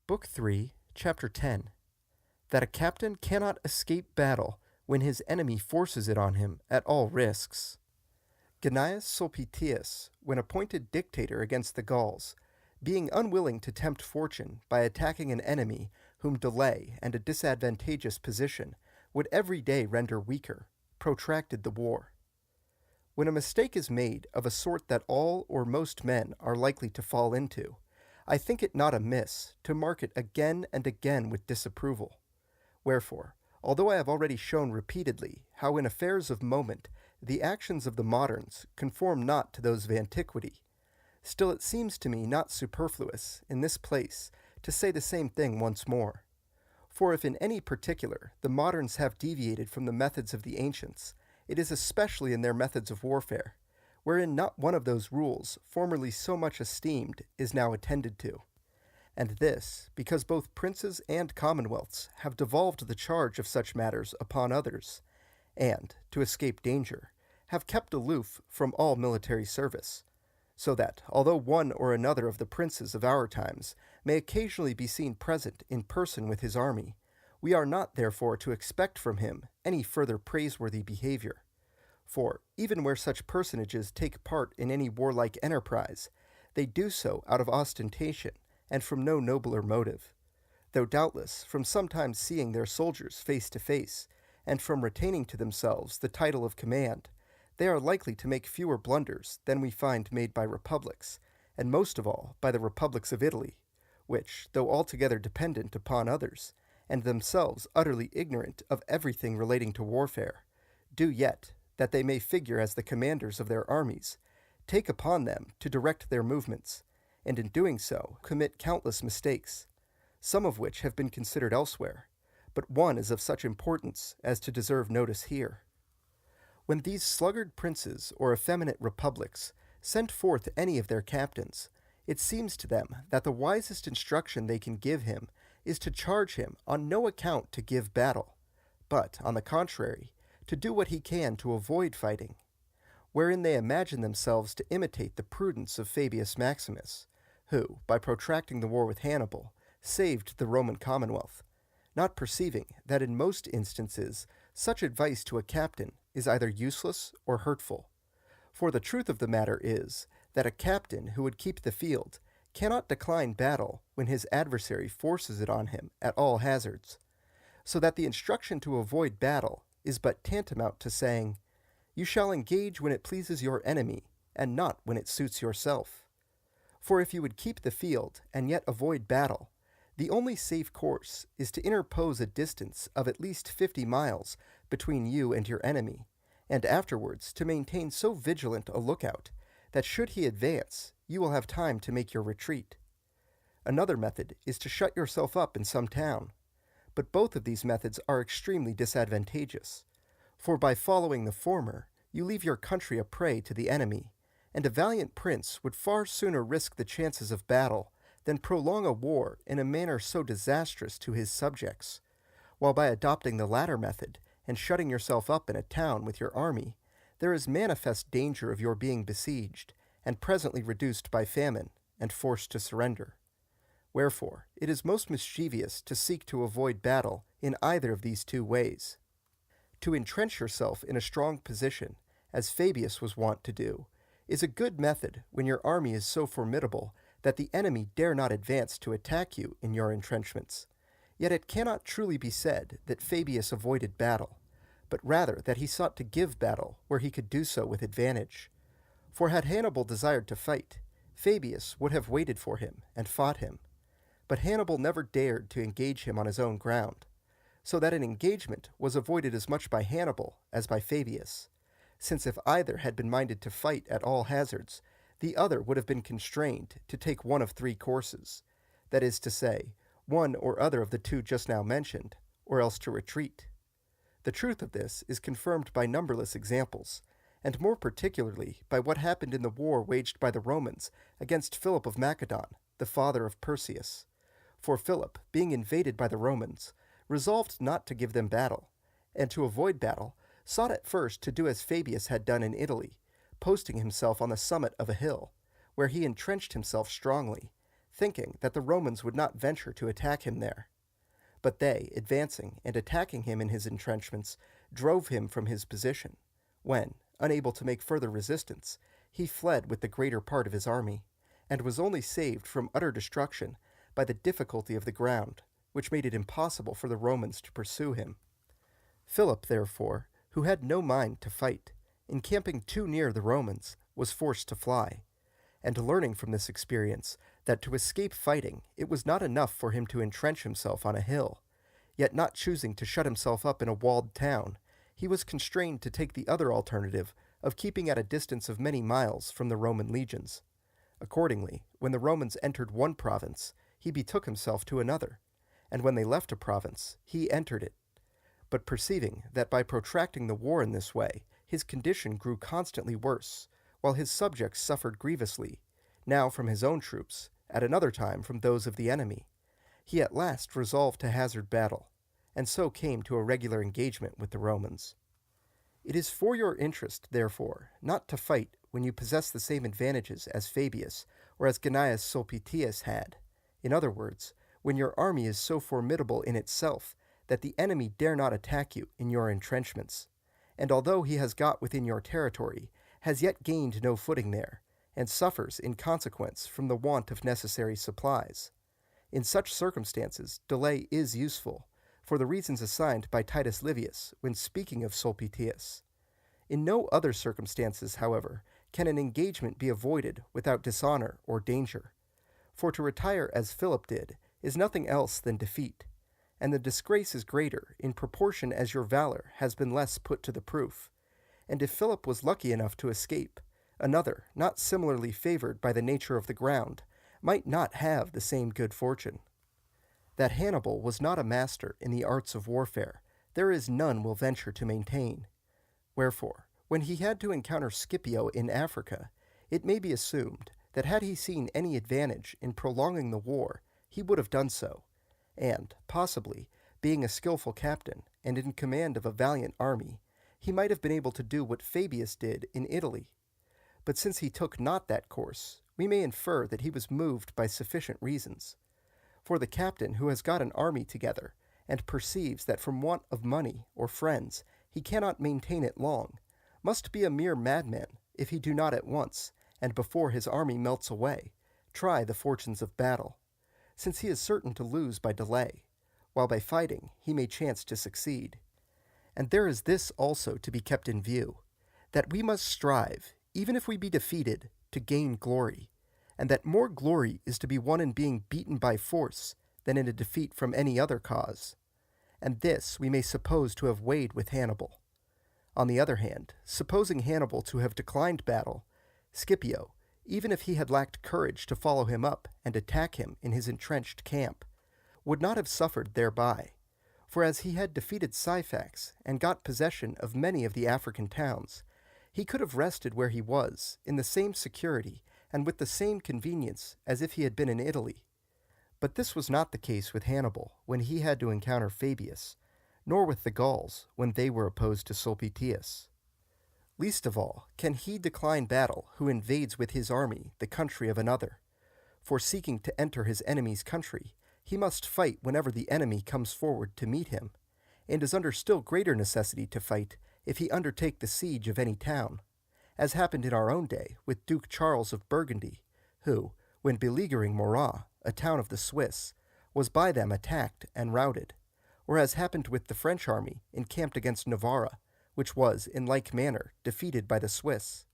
Book 3, Chapter 10. That a captain cannot escape battle when his enemy forces it on him at all risks. Gnaeus Sulpicius, when appointed dictator against the Gauls, being unwilling to tempt fortune by attacking an enemy whom delay and a disadvantageous position would every day render weaker, protracted the war. When a mistake is made of a sort that all or most men are likely to fall into, I think it not amiss to mark it again and again with disapproval. Wherefore, although I have already shown repeatedly how in affairs of moment the actions of the moderns conform not to those of antiquity, still it seems to me not superfluous in this place to say the same thing once more. For if in any particular the moderns have deviated from the methods of the ancients, it is especially in their methods of warfare, wherein not one of those rules formerly so much esteemed is now attended to. And this, because both princes and commonwealths have devolved the charge of such matters upon others, and, to escape danger, have kept aloof from all military service, so that, although one or another of the princes of our times may occasionally be seen present in person with his army, we are not therefore to expect from him any further praiseworthy behavior. For, even where such personages take part in any warlike enterprise, they do so out of ostentation, and from no nobler motive, though doubtless from sometimes seeing their soldiers face to face, and from retaining to themselves the title of command, they are likely to make fewer blunders than we find made by republics, and most of all by the republics of Italy, which, though altogether dependent upon others, and themselves utterly ignorant of everything relating to warfare, do yet, that they may figure as the commanders of their armies, take upon them to direct their movements, and in doing so commit countless mistakes, some of which have been considered elsewhere, but one is of such importance as to deserve notice here. When these sluggard princes or effeminate republics send forth any of their captains, it seems to them that the wisest instruction they can give him is to charge him on no account to give battle, but, on the contrary, to do what he can to avoid fighting, wherein they imagine themselves to imitate the prudence of Fabius Maximus, who, by protracting the war with Hannibal, saved the Roman commonwealth, not perceiving that in most instances such advice to a captain is either useless or hurtful. For the truth of the matter is that a captain who would keep the field cannot decline battle when his adversary forces it on him at all hazards, so that the instruction to avoid battle is but tantamount to saying, "You shall engage when it pleases your enemy, and not when it suits yourself." For if you would keep the field and yet avoid battle, the only safe course is to interpose a distance of at least 50 miles between you and your enemy, and afterwards to maintain so vigilant a lookout that should he advance, you will have time to make your retreat. Another method is to shut yourself up in some town, but both of these methods are extremely disadvantageous, for by following the former, you leave your country a prey to the enemy, and a valiant prince would far sooner risk the chances of battle than prolong a war in a manner so disastrous to his subjects, while by adopting the latter method and shutting yourself up in a town with your army, there is manifest danger of your being besieged, and presently reduced by famine, and forced to surrender. Wherefore, it is most mischievous to seek to avoid battle in either of these two ways. To entrench yourself in a strong position, as Fabius was wont to do, is a good method when your army is so formidable that the enemy dare not advance to attack you in your entrenchments. Yet it cannot truly be said that Fabius avoided battle, but rather that he sought to give battle where he could do so with advantage. For had Hannibal desired to fight, Fabius would have waited for him and fought him. But Hannibal never dared to engage him on his own ground, so that an engagement was avoided as much by Hannibal as by Fabius, since if either had been minded to fight at all hazards, the other would have been constrained to take one of three courses, that is to say, one or other of the two just now mentioned, or else to retreat. The truth of this is confirmed by numberless examples, and more particularly by what happened in the war waged by the Romans against Philip of Macedon, the father of Perseus. For Philip, being invaded by the Romans, resolved not to give them battle, and to avoid battle, sought at first to do as Fabius had done in Italy, posting himself on the summit of a hill, where he entrenched himself strongly, thinking that the Romans would not venture to attack him there. But they, advancing and attacking him in his entrenchments, drove him from his position, when, unable to make further resistance, he fled with the greater part of his army, and was only saved from utter destruction by the difficulty of the ground, which made it impossible for the Romans to pursue him. Philip, therefore, who had no mind to fight, encamping too near the Romans, was forced to fly, and learning from this experience that to escape fighting it was not enough for him to entrench himself on a hill, yet not choosing to shut himself up in a walled town, he was constrained to take the other alternative of keeping at a distance of many miles from the Roman legions. Accordingly, when the Romans entered one province, he betook himself to another, and when they left a province, he entered it. But perceiving that by protracting the war in this way, his condition grew constantly worse, while his subjects suffered grievously, now from his own troops, at another time from those of the enemy, he at last resolved to hazard battle, and so came to a regular engagement with the Romans. It is for your interest, therefore, not to fight when you possess the same advantages as Fabius or as Gnaeus Sulpicius had. In other words, when your army is so formidable in itself that the enemy dare not attack you in your entrenchments, and although he has got within your territory, has yet gained no footing there, and suffers in consequence from the want of necessary supplies. In such circumstances, delay is useful, for the reasons assigned by Titus Livius when speaking of Sulpicius. In no other circumstances, however, can an engagement be avoided without dishonor or danger. For to retire as Philip did is nothing else than defeat, and the disgrace is greater in proportion as your valor has been less put to the proof. And if Philip was lucky enough to escape, another, not similarly favored by the nature of the ground, might not have the same good fortune. That Hannibal was not a master in the arts of warfare, there is none will venture to maintain. Wherefore, when he had to encounter Scipio in Africa, it may be assumed that had he seen any advantage in prolonging the war, he would have done so, and, possibly, being a skillful captain and in command of a valiant army, he might have been able to do what Fabius did in Italy. But since he took not that course, we may infer that he was moved by sufficient reasons. For the captain who has got an army together, and perceives that from want of money or friends he cannot maintain it long, must be a mere madman if he do not at once, and before his army melts away, try the fortunes of battle, since he is certain to lose by delay, while by fighting he may chance to succeed. And there is this also to be kept in view, that we must strive, even if we be defeated, to gain glory, and that more glory is to be won in being beaten by force than in a defeat from any other cause. And this we may suppose to have weighed with Hannibal. On the other hand, supposing Hannibal to have declined battle, Scipio, even if he had lacked courage to follow him up and attack him in his entrenched camp, would not have suffered thereby, for as he had defeated Syphax and got possession of many of the African towns, he could have rested where he was, in the same security and with the same convenience as if he had been in Italy. But this was not the case with Hannibal when he had to encounter Fabius, nor with the Gauls when they were opposed to Sulpicius. Least of all can he decline battle who invades with his army the country of another, for seeking to enter his enemy's country, he must fight whenever the enemy comes forward to meet him, and is under still greater necessity to fight if he undertake the siege of any town, as happened in our own day with Duke Charles of Burgundy, who, when beleaguering Morat, a town of the Swiss, was by them attacked and routed, or as happened with the French army encamped against Navarra, which was, in like manner, defeated by the Swiss.